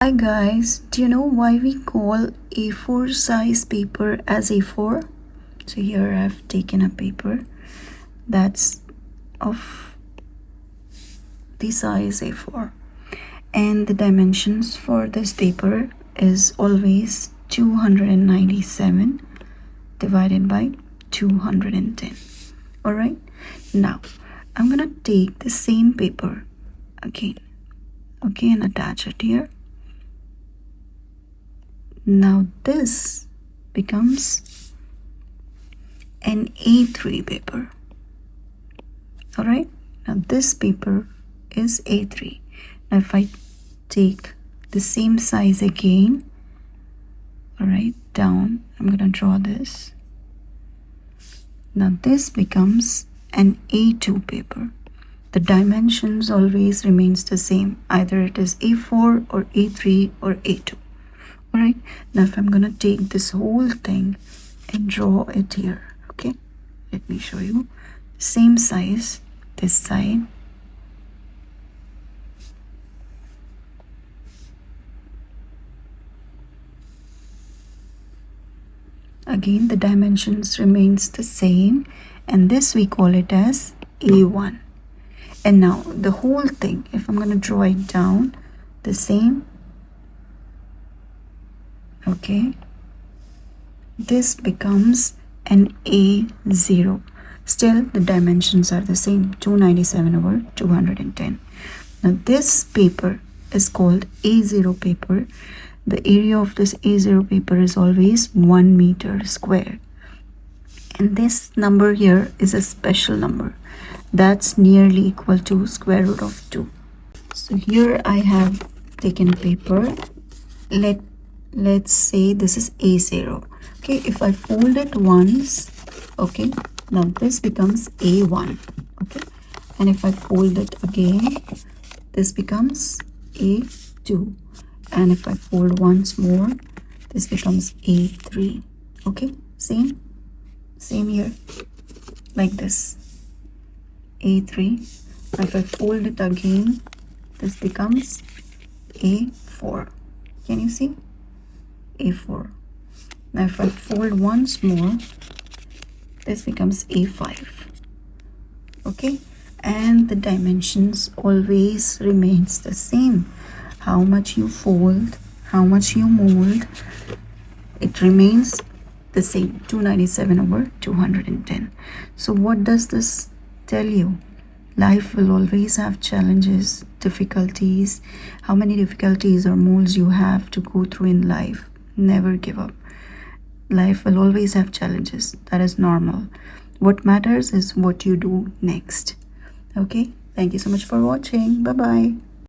Hi guys, do you know why we call A4 size paper as A4? So here I've taken a paper that's of the size A4, and the dimensions for this paper is always 297 divided by 210. Alright, now I'm gonna take the same paper again, okay, and attach it here. Now this becomes an A3 paper. Alright, now this paper is A3. Now if I take the same size again, alright, down, I'm gonna draw this. Now this becomes an A2 paper. The dimensions always remains the same. Either it is A4 or A3 or A2. Alright, now if I'm gonna take this whole thing and draw it here, okay, let me show you. Same size this side, again the dimensions remains the same, and this we call it as A1. And now the whole thing, if I'm gonna draw it down, the same, okay, this becomes an A0. Still the dimensions are the same, 297 over 210. Now this paper is called A0 paper. The area of this A0 paper is always 1 meter square, and this number here is a special number that's nearly equal to square root of 2. So here I have taken a paper. Let's say this is A0. Okay, if I fold it once, okay, now this becomes A1. Okay, and if I fold it again, this becomes A2, and if I fold once more, this becomes A3. Okay, same here, like this, A3. Now if I fold it again, this becomes A4. Can you see? A4. Now if I fold once more, this becomes A5. Okay, and the dimensions always remains the same. How much you fold, how much you mold, it remains the same, 297 over 210. So what does this tell you? Life will always have challenges, difficulties. How many difficulties or molds you have to go through in life, never give up. Life will always have challenges. That is normal. What matters is what you do next. Okay, thank you so much for watching. Bye bye.